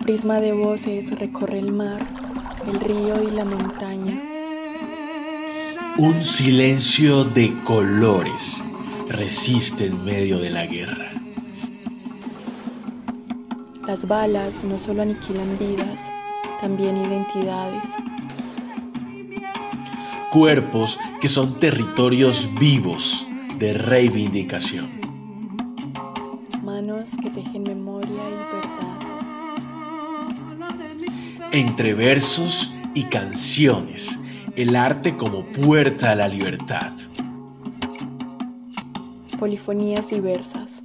prisma de voces recorre el mar, el río y la montaña. Un silencio de colores resiste en medio de la guerra. Las balas no solo aniquilan vidas, también identidades. Cuerpos que son territorios vivos de reivindicación. Manos que tejen memoria y verdad. Entre versos y canciones, el arte como puerta a la libertad. Polifonías diversas.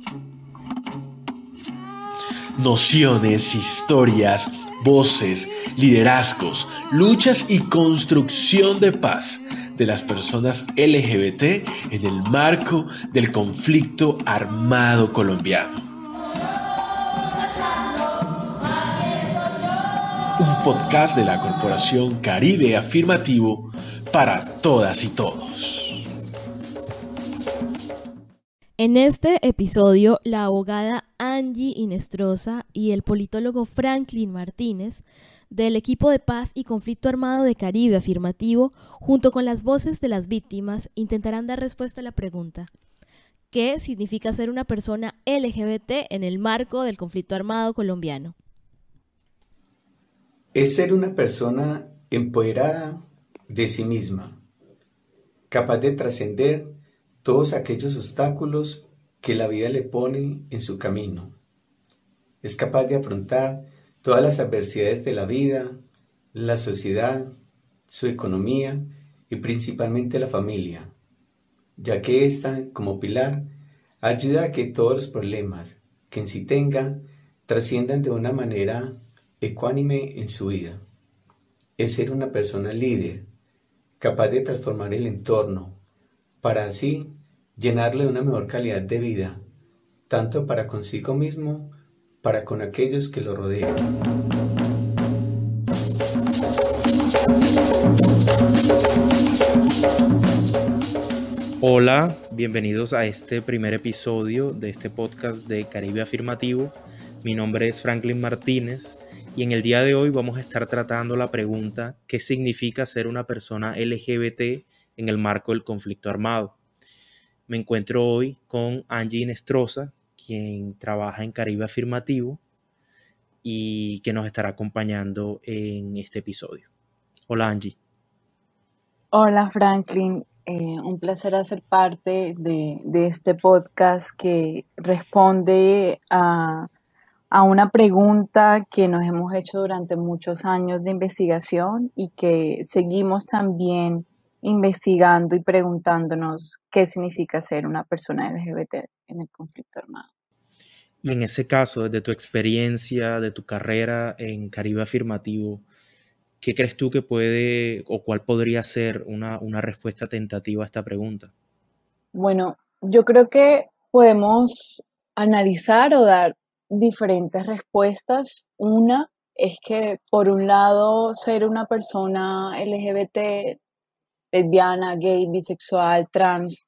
Nociones, historias, voces, liderazgos, luchas y construcción de paz de las personas LGBT en el marco del conflicto armado colombiano. Un podcast de la Corporación Caribe Afirmativo para todas y todos. En este episodio, la abogada Angie Hinestrosa y el politólogo Franklin Martínez, del equipo de paz y conflicto armado de Caribe Afirmativo, junto con las voces de las víctimas, intentarán dar respuesta a la pregunta: ¿qué significa ser una persona LGBT en el marco del conflicto armado colombiano? Es ser una persona empoderada de sí misma, capaz de trascender todos aquellos obstáculos que la vida le pone en su camino. Es capaz de afrontar todas las adversidades de la vida, la sociedad, su economía y principalmente la familia, ya que ésta, como pilar, ayuda a que todos los problemas que en sí tenga trasciendan de una manera ecuánime en su vida. Es ser una persona líder, capaz de transformar el entorno, para así llenarle de una mejor calidad de vida, tanto para consigo mismo, para con aquellos que lo rodean. Hola, bienvenidos a este primer episodio de este podcast de Caribe Afirmativo. Mi nombre es Franklin Martínez y en el día de hoy vamos a estar tratando la pregunta: ¿qué significa ser una persona LGBT en el marco del conflicto armado? Me encuentro hoy con Angie Hinestrosa, quien trabaja en Caribe Afirmativo y que nos estará acompañando en este episodio. Hola, Angie. Hola Franklin, un placer hacer parte de este podcast que responde a una pregunta que nos hemos hecho durante muchos años de investigación y que seguimos también investigando y preguntándonos qué significa ser una persona LGBT en el conflicto armado. Y en ese caso, desde tu experiencia, de tu carrera en Caribe Afirmativo, ¿qué crees tú que puede o cuál podría ser una respuesta tentativa a esta pregunta? Bueno, yo creo que podemos analizar o dar diferentes respuestas. Una es que, por un lado, ser una persona LGBT, lesbiana, gay, bisexual, trans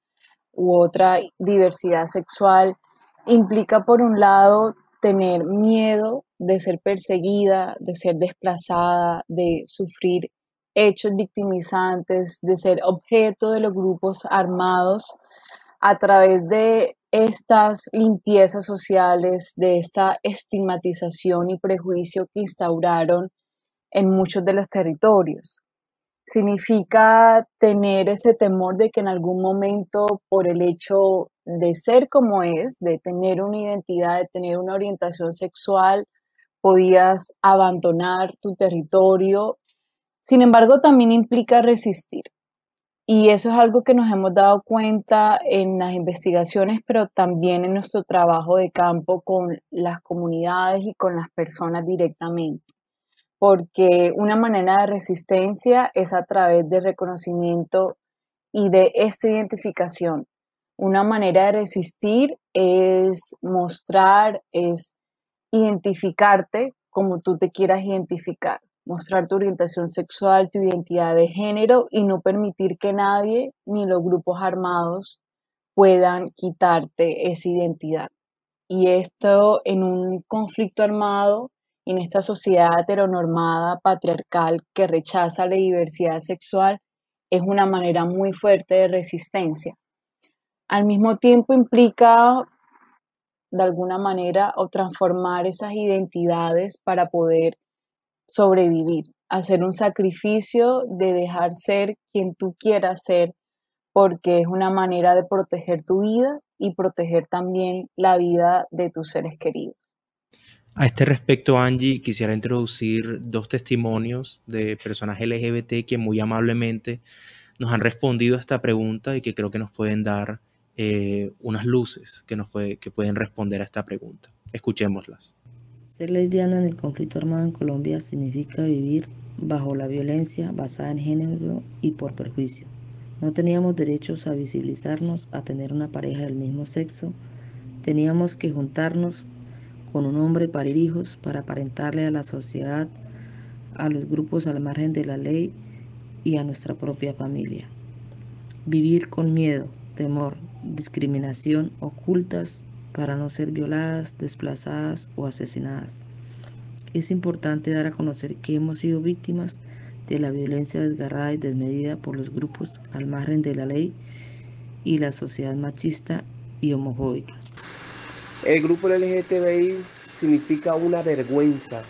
u otra diversidad sexual implica, por un lado, tener miedo de ser perseguida, de ser desplazada, de sufrir hechos victimizantes, de ser objeto de los grupos armados a través de estas limpiezas sociales, de esta estigmatización y prejuicio que instauraron en muchos de los territorios. Significa tener ese temor de que en algún momento, por el hecho de ser como es, de tener una identidad, de tener una orientación sexual, podías abandonar tu territorio. Sin embargo, también implica resistir. Y eso es algo que nos hemos dado cuenta en las investigaciones, pero también en nuestro trabajo de campo con las comunidades y con las personas directamente. Porque una manera de resistencia es a través del reconocimiento y de esta identificación. Una manera de resistir es mostrar, es identificarte como tú te quieras identificar, mostrar tu orientación sexual, tu identidad de género y no permitir que nadie ni los grupos armados puedan quitarte esa identidad. Y esto en un conflicto armado y en esta sociedad heteronormada, patriarcal, que rechaza la diversidad sexual, es una manera muy fuerte de resistencia. Al mismo tiempo implica, de alguna manera, o transformar esas identidades para poder sobrevivir, hacer un sacrificio de dejar ser quien tú quieras ser, porque es una manera de proteger tu vida y proteger también la vida de tus seres queridos. A este respecto, Angie, quisiera introducir dos testimonios de personas LGBT que muy amablemente nos han respondido a esta pregunta y que creo que nos pueden dar unas luces que pueden responder a esta pregunta. Escuchémoslas. Ser lesbiana en el conflicto armado en Colombia significa vivir bajo la violencia basada en género y por perjuicio. No teníamos derechos a visibilizarnos, a tener una pareja del mismo sexo. Teníamos que juntarnos con un hombre, parir hijos, para aparentarle a la sociedad, a los grupos al margen de la ley y a nuestra propia familia. Vivir con miedo, temor, discriminación ocultas para no ser violadas, desplazadas o asesinadas. Es importante dar a conocer que hemos sido víctimas de la violencia desgarrada y desmedida por los grupos al margen de la ley y la sociedad machista y homofóbica. El grupo LGTBI significa una vergüenza,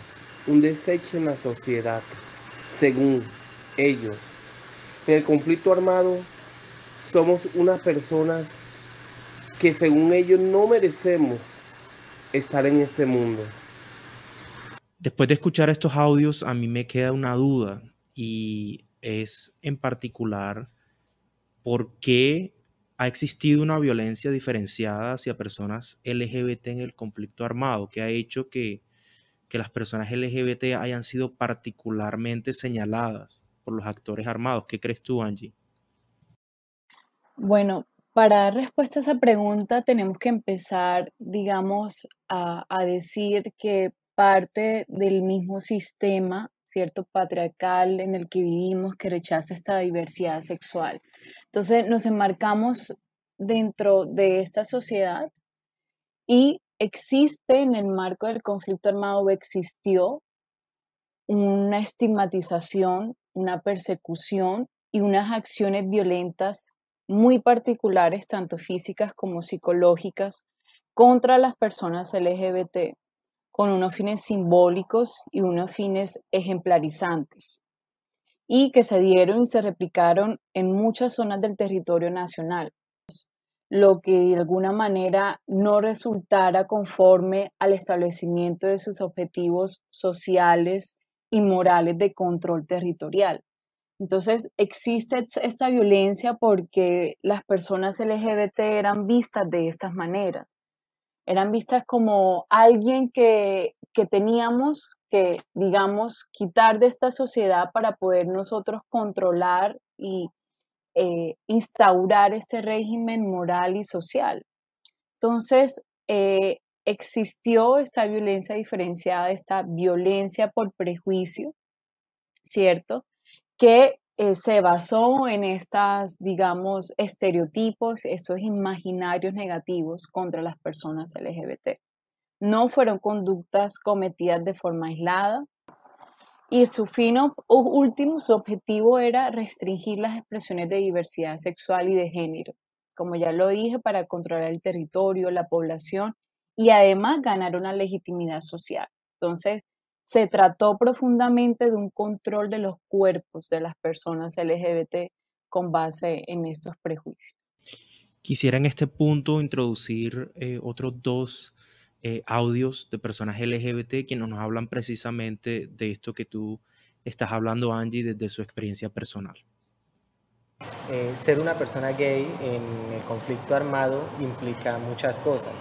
un desecho en la sociedad, según ellos. En el conflicto armado somos unas personas que según ellos no merecemos estar en este mundo. Después de escuchar estos audios, a mí me queda una duda y es en particular por qué ha existido una violencia diferenciada hacia personas LGBT en el conflicto armado, que ha hecho que las personas LGBT hayan sido particularmente señaladas por los actores armados. ¿Qué crees tú, Angie? Bueno, para dar respuesta a esa pregunta tenemos que empezar, digamos, a decir que parte del mismo sistema, ¿cierto?, patriarcal en el que vivimos, que rechaza esta diversidad sexual. Entonces nos enmarcamos dentro de esta sociedad y existe en el marco del conflicto armado o existió una estigmatización, una persecución y unas acciones violentas muy particulares, tanto físicas como psicológicas, contra las personas LGBT, con unos fines simbólicos y unos fines ejemplarizantes, y que se dieron y se replicaron en muchas zonas del territorio nacional, lo que de alguna manera no resultara conforme al establecimiento de sus objetivos sociales y morales de control territorial. Entonces existe esta violencia porque las personas LGBT eran vistas de estas maneras, eran vistas como alguien que teníamos que, digamos, quitar de esta sociedad para poder nosotros controlar y instaurar este régimen moral y social. Entonces, existió esta violencia diferenciada, esta violencia por prejuicio, ¿cierto?, que se basó en estas, digamos, estereotipos, estos imaginarios negativos contra las personas LGBT. No fueron conductas cometidas de forma aislada y su fin último, su objetivo era restringir las expresiones de diversidad sexual y de género, como ya lo dije, para controlar el territorio, la población y además ganar una legitimidad social. Entonces, se trató profundamente de un control de los cuerpos de las personas LGBT con base en estos prejuicios. Quisiera en este punto introducir otros dos audios de personas LGBT que nos hablan precisamente de esto que tú estás hablando, Angie, desde su experiencia personal. Ser una persona gay en el conflicto armado implica muchas cosas.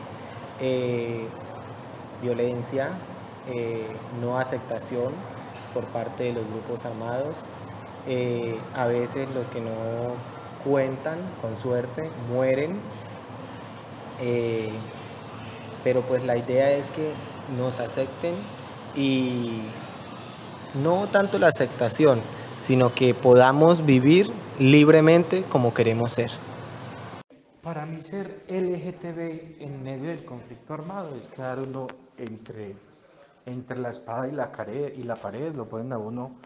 Violencia, no aceptación por parte de los grupos armados. A veces los que no cuentan, con suerte, mueren. Pero pues la idea es que nos acepten y no tanto la aceptación, sino que podamos vivir libremente como queremos ser. Para mí ser LGTB en medio del conflicto armado es quedar uno entre entre la espada y la pared lo ponen a uno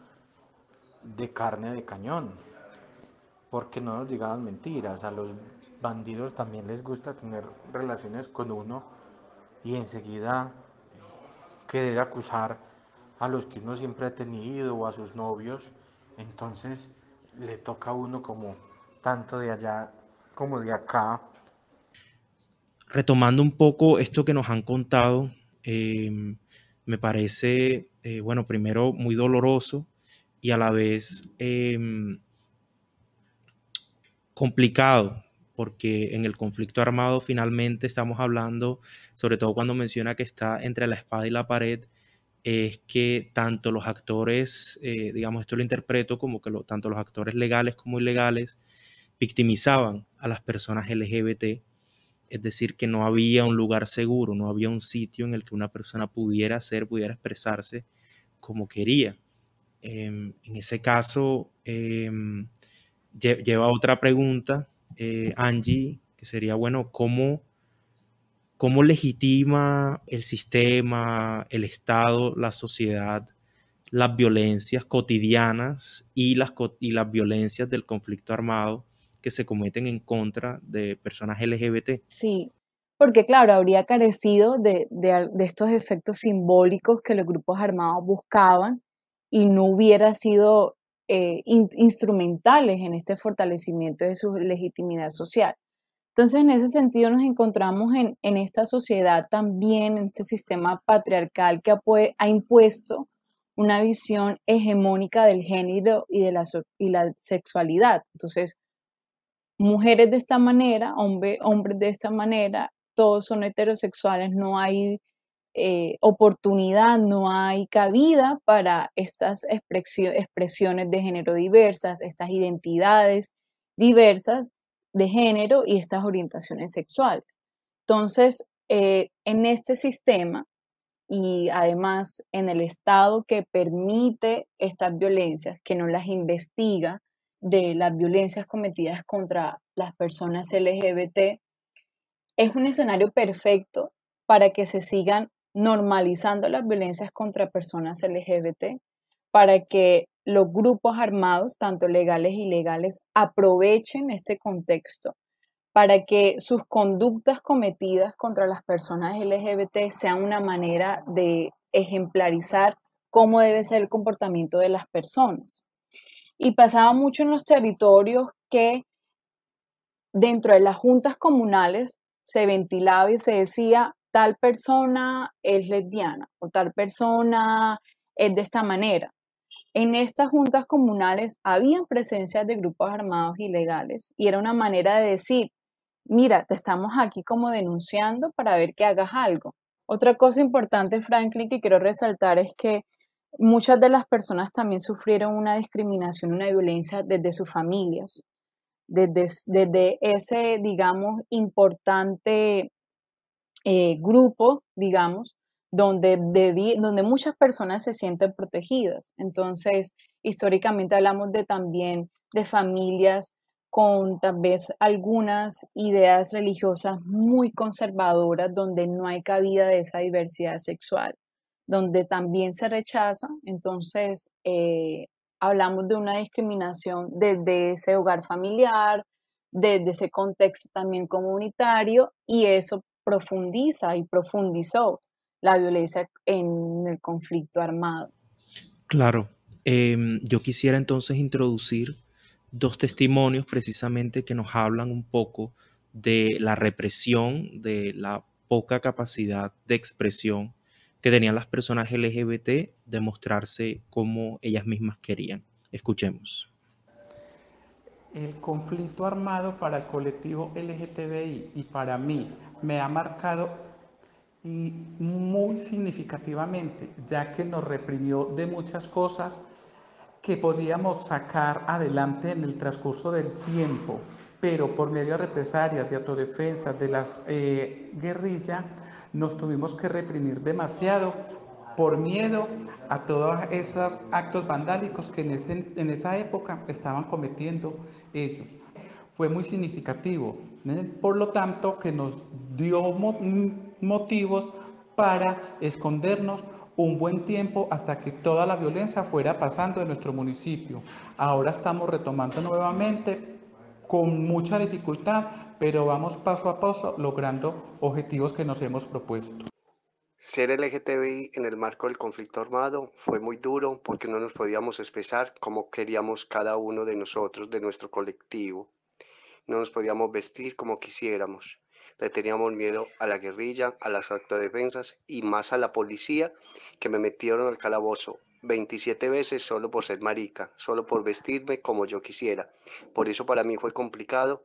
de carne de cañón. Porque no nos digan mentiras, a los bandidos también les gusta tener relaciones con uno y enseguida querer acusar a los que uno siempre ha tenido o a sus novios. Entonces le toca a uno como tanto de allá como de acá. Retomando un poco esto que nos han contado, me parece, bueno, primero muy doloroso y a la vez complicado, porque en el conflicto armado finalmente estamos hablando, sobre todo cuando menciona que está entre la espada y la pared, es que tanto los actores, digamos, esto lo interpreto como que tanto los actores legales como ilegales victimizaban a las personas LGBT, es decir, que no había un lugar seguro, no había un sitio en el que una persona pudiera pudiera expresarse como quería. En ese caso, lleva a otra pregunta, Angie, que sería, bueno, ¿cómo legitima el sistema, el Estado, la sociedad, las violencias cotidianas y las violencias del conflicto armado que se cometen en contra de personas LGBT? Sí, porque claro, habría carecido de estos efectos simbólicos que los grupos armados buscaban y no hubiera sido instrumentales en este fortalecimiento de su legitimidad social. Entonces, en ese sentido, nos encontramos en esta sociedad también, en este sistema patriarcal que ha impuesto una visión hegemónica del género y de y la sexualidad. Entonces, mujeres de esta manera, hombres de esta manera, todos son heterosexuales, no hay oportunidad, no hay cabida para estas expresiones de género diversas, estas identidades diversas de género y estas orientaciones sexuales. Entonces, en este sistema y además en el Estado que permite estas violencias, que no las investiga, de las violencias cometidas contra las personas LGBT, es un escenario perfecto para que se sigan normalizando las violencias contra personas LGBT, para que los grupos armados, tanto legales y ilegales, aprovechen este contexto para que sus conductas cometidas contra las personas LGBT sean una manera de ejemplarizar cómo debe ser el comportamiento de las personas. Y pasaba mucho en los territorios que dentro de las juntas comunales se ventilaba y se decía, tal persona es lesbiana o tal persona es de esta manera. En estas juntas comunales habían presencias de grupos armados ilegales y era una manera de decir, mira, te estamos aquí como denunciando para ver que hagas algo. Otra cosa importante, Franklin, que quiero resaltar es que muchas de las personas también sufrieron una discriminación, una violencia desde sus familias, desde ese, digamos, importante grupo, digamos, donde muchas personas se sienten protegidas. Entonces, históricamente hablamos también de familias con tal vez algunas ideas religiosas muy conservadoras, donde no hay cabida de esa diversidad sexual, donde también se rechaza. Entonces, hablamos de una discriminación desde ese hogar familiar, desde ese contexto también comunitario, y eso profundiza y profundizó la violencia en el conflicto armado. Claro. Yo quisiera entonces introducir dos testimonios precisamente que nos hablan un poco de la represión, de la poca capacidad de expresión que tenían las personas LGBT de mostrarse como ellas mismas querían. Escuchemos. El conflicto armado para el colectivo LGTBI y para mí me ha marcado y muy significativamente, ya que nos reprimió de muchas cosas que podíamos sacar adelante en el transcurso del tiempo, pero por medio de represalias, de autodefensa, de las guerrillas, nos tuvimos que reprimir demasiado por miedo a todos esos actos vandálicos que en esa época estaban cometiendo ellos. Fue muy significativo, por lo tanto que nos dio motivos para escondernos un buen tiempo hasta que toda la violencia fuera pasando de nuestro municipio. Ahora estamos retomando nuevamente con mucha dificultad, pero vamos paso a paso logrando objetivos que nos hemos propuesto. Ser LGTBI en el marco del conflicto armado fue muy duro porque no nos podíamos expresar como queríamos cada uno de nosotros, de nuestro colectivo. No nos podíamos vestir como quisiéramos. Le teníamos miedo a la guerrilla, a las autodefensas y más a la policía, que me metieron al calabozo 27 veces solo por ser marica, solo por vestirme como yo quisiera. Por eso para mí fue complicado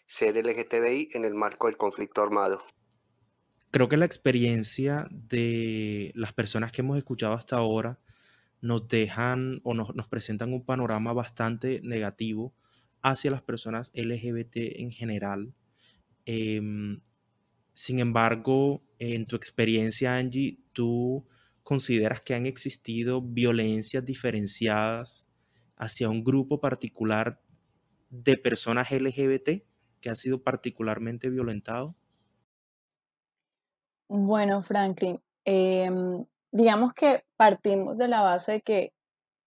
ser LGTBI en el marco del conflicto armado. Creo que la experiencia de las personas que hemos escuchado hasta ahora nos dejan o nos presentan un panorama bastante negativo hacia las personas LGBT en general. Sin embargo, en tu experiencia, Angie, ¿tú consideras que han existido violencias diferenciadas hacia un grupo particular de personas LGBT que ha sido particularmente violentado? Bueno, Franklin, digamos que partimos de la base de que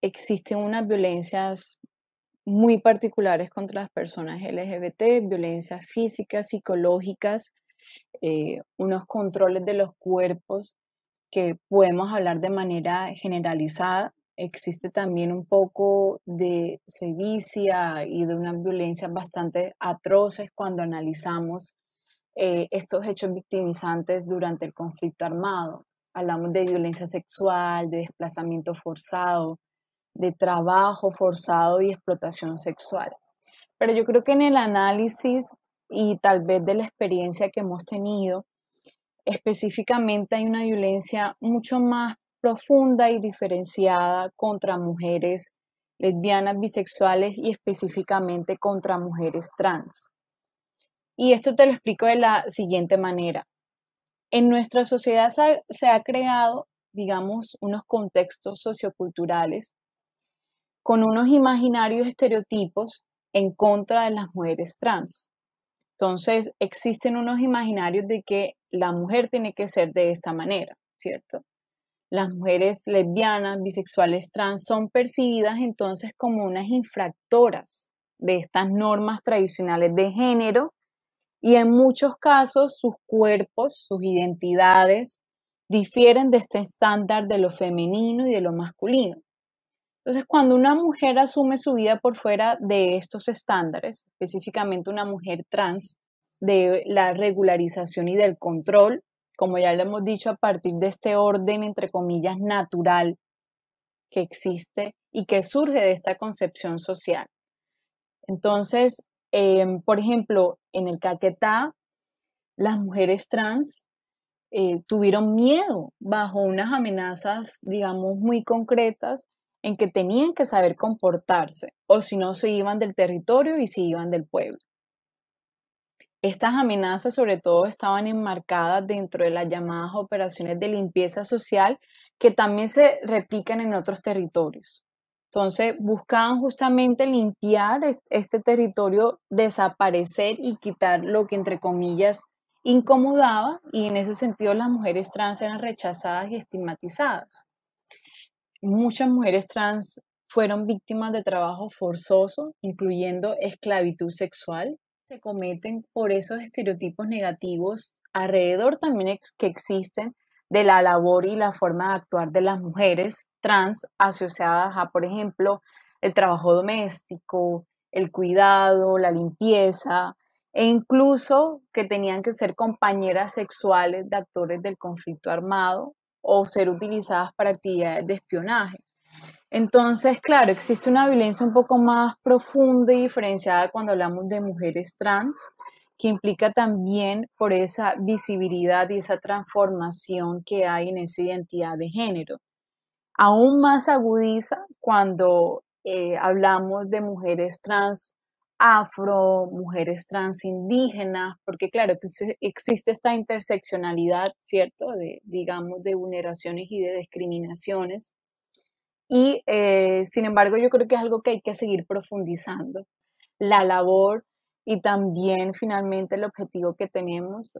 existen unas violencias muy particulares contra las personas LGBT, violencias físicas, psicológicas, unos controles de los cuerpos que podemos hablar de manera generalizada. Existe también un poco de sevicia y de unas violencias bastante atroces cuando analizamos estos hechos victimizantes durante el conflicto armado. Hablamos de violencia sexual, de desplazamiento forzado, de trabajo forzado y explotación sexual. Pero yo creo que en el análisis y tal vez de la experiencia que hemos tenido, específicamente hay una violencia mucho más profunda y diferenciada contra mujeres lesbianas, bisexuales y específicamente contra mujeres trans. Y esto te lo explico de la siguiente manera. En nuestra sociedad se ha creado, digamos, unos contextos socioculturales con unos imaginarios estereotipos en contra de las mujeres trans. Entonces, existen unos imaginarios de que la mujer tiene que ser de esta manera, ¿cierto? Las mujeres lesbianas, bisexuales, trans son percibidas entonces como unas infractoras de estas normas tradicionales de género y en muchos casos sus cuerpos, sus identidades difieren de este estándar de lo femenino y de lo masculino. Entonces, cuando una mujer asume su vida por fuera de estos estándares, específicamente una mujer trans, de la regularización y del control, como ya le hemos dicho, a partir de este orden, entre comillas, natural que existe y que surge de esta concepción social. Entonces, por ejemplo, en el Caquetá, las mujeres trans tuvieron miedo bajo unas amenazas, digamos, muy concretas en que tenían que saber comportarse, o si no, se iban del territorio y se iban del pueblo. Estas amenazas sobre todo estaban enmarcadas dentro de las llamadas operaciones de limpieza social que también se replican en otros territorios. Entonces buscaban justamente limpiar este territorio, desaparecer y quitar lo que entre comillas incomodaba, y en ese sentido las mujeres trans eran rechazadas y estigmatizadas. Muchas mujeres trans fueron víctimas de trabajo forzoso, incluyendo esclavitud sexual. Se cometen por esos estereotipos negativos alrededor también que existen de la labor y la forma de actuar de las mujeres trans asociadas a, por ejemplo, el trabajo doméstico, el cuidado, la limpieza, e incluso que tenían que ser compañeras sexuales de actores del conflicto armado o ser utilizadas para actividades de espionaje. Entonces, claro, existe una violencia un poco más profunda y diferenciada cuando hablamos de mujeres trans, que implica también por esa visibilidad y esa transformación que hay en esa identidad de género. Aún más agudiza cuando hablamos de mujeres trans afro, mujeres trans indígenas, porque claro, existe esta interseccionalidad, ¿cierto?, digamos, de vulneraciones y de discriminaciones. Y sin embargo, yo creo que es algo que hay que seguir profundizando. La labor y también finalmente el objetivo que tenemos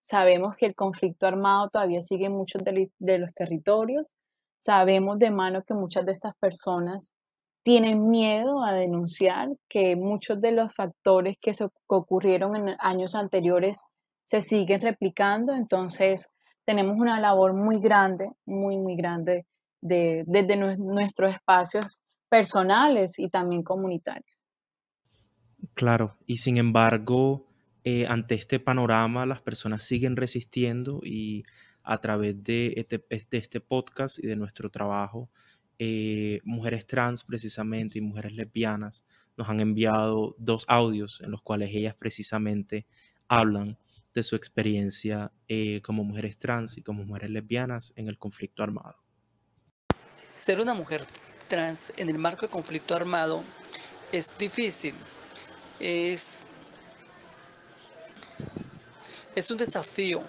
Sabemos que el conflicto armado todavía sigue en muchos de los territorios. Sabemos de mano que muchas de estas personas tienen miedo a denunciar, que muchos de los factores que ocurrieron en años anteriores se siguen replicando. Entonces, tenemos una labor muy grande, muy grande desde nuestros espacios personales y también comunitarios. Claro, y sin embargo, ante este panorama, las personas siguen resistiendo y a través de este podcast y de nuestro trabajo, mujeres trans precisamente y mujeres lesbianas nos han enviado 2 audios en los cuales ellas precisamente hablan de su experiencia como mujeres trans y como mujeres lesbianas en el conflicto armado. Ser una mujer trans en el marco de conflicto armado es difícil. Es un desafío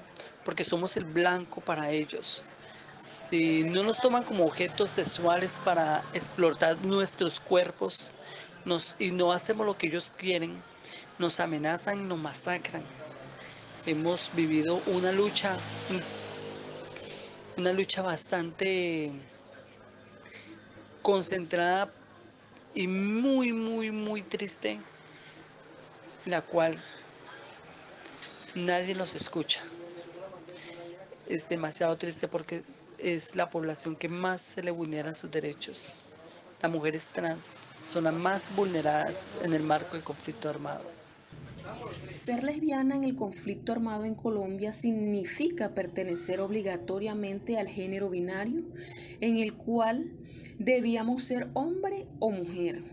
porque somos el blanco para ellos. Si no nos toman como objetos sexuales para explotar nuestros cuerpos y no hacemos lo que ellos quieren, nos amenazan y nos masacran. Hemos vivido una lucha bastante concentrada y muy triste, la cual nadie nos escucha. Es demasiado triste porque es la población que más se le vulneran sus derechos. Las mujeres trans son las más vulneradas en el marco del conflicto armado. Ser lesbiana en el conflicto armado en Colombia significa pertenecer obligatoriamente al género binario, en el cual debíamos ser hombre o mujer,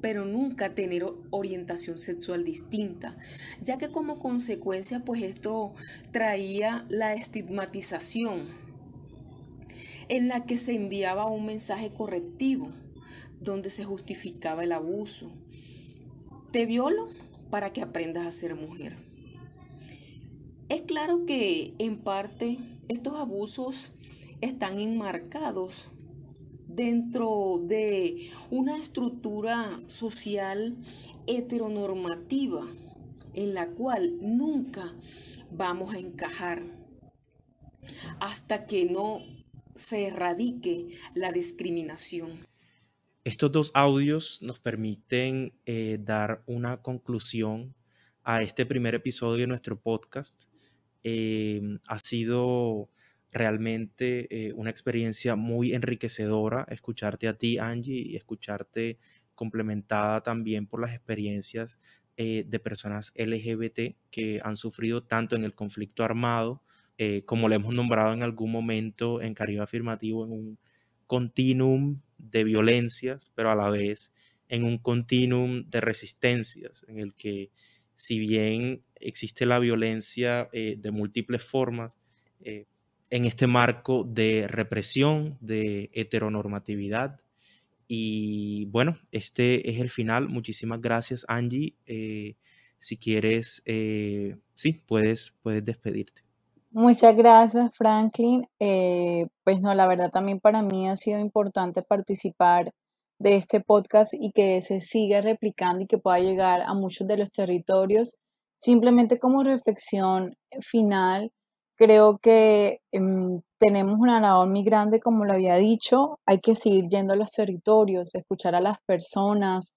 pero nunca tener orientación sexual distinta, ya que como consecuencia pues esto traía la estigmatización en la que se enviaba un mensaje correctivo donde se justificaba el abuso. Te violo para que aprendas a ser mujer. Es claro que en parte estos abusos están enmarcados dentro de una estructura social heteronormativa en la cual nunca vamos a encajar hasta que no se erradique la discriminación. Estos 2 audios nos permiten dar una conclusión a este primer episodio de nuestro podcast. Ha sido realmente una experiencia muy enriquecedora escucharte a ti, Angie, y escucharte complementada también por las experiencias de personas LGBT que han sufrido tanto en el conflicto armado, como lo hemos nombrado en algún momento en Caribe Afirmativo, en un continuum de violencias, pero a la vez en un continuum de resistencias, en el que si bien existe la violencia de múltiples formas, en este marco de represión, de heteronormatividad. Y bueno, este es el final. Muchísimas gracias, Angie. Si quieres, sí, puedes despedirte. Muchas gracias, Franklin. Pues no, la verdad también para mí ha sido importante participar de este podcast y que se siga replicando y que pueda llegar a muchos de los territorios. Simplemente como reflexión final, creo que tenemos una labor muy grande, como lo había dicho. Hay que seguir yendo a los territorios, escuchar a las personas.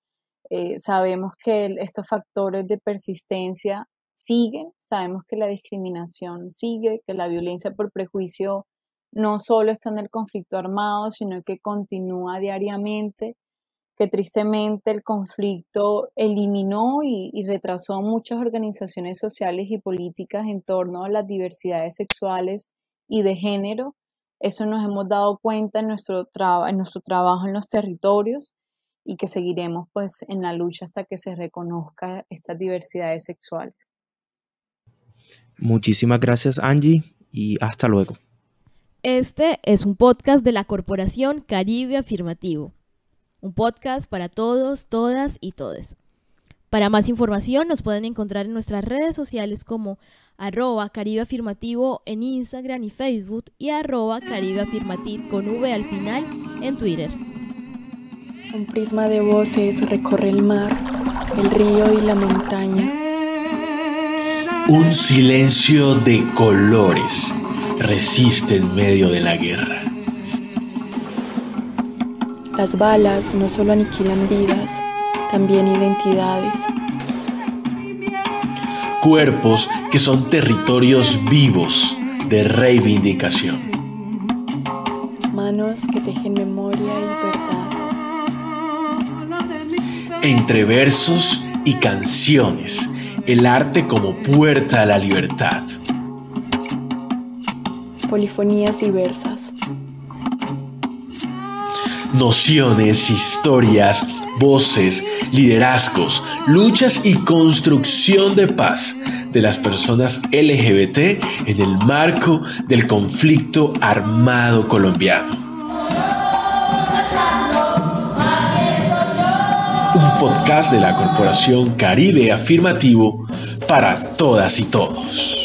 Sabemos que estos factores de persistencia siguen, sabemos que la discriminación sigue, que la violencia por prejuicio no solo está en el conflicto armado, sino que continúa diariamente, que tristemente el conflicto eliminó y retrasó muchas organizaciones sociales y políticas en torno a las diversidades sexuales y de género. Eso nos hemos dado cuenta en nuestro trabajo en los territorios y que seguiremos pues en la lucha hasta que se reconozca estas diversidades sexuales. Muchísimas gracias, Angie, y hasta luego. Este es un podcast de la Corporación Caribe Afirmativo. Un podcast para todos, todas y todes. Para más información nos pueden encontrar en nuestras redes sociales como @caribeafirmativo en Instagram y Facebook y @caribeafirmativ con V al final en Twitter. Un prisma de voces recorre el mar, el río y la montaña. Un silencio de colores resiste en medio de la guerra. Las balas no solo aniquilan vidas, también identidades. Cuerpos que son territorios vivos de reivindicación. Manos que tejen memoria y verdad. Entre versos y canciones, el arte como puerta a la libertad. Polifonías diversas. Nociones, historias, voces, liderazgos, luchas y construcción de paz de las personas LGBT en el marco del conflicto armado colombiano. Un podcast de la Corporación Caribe Afirmativo para todas y todos.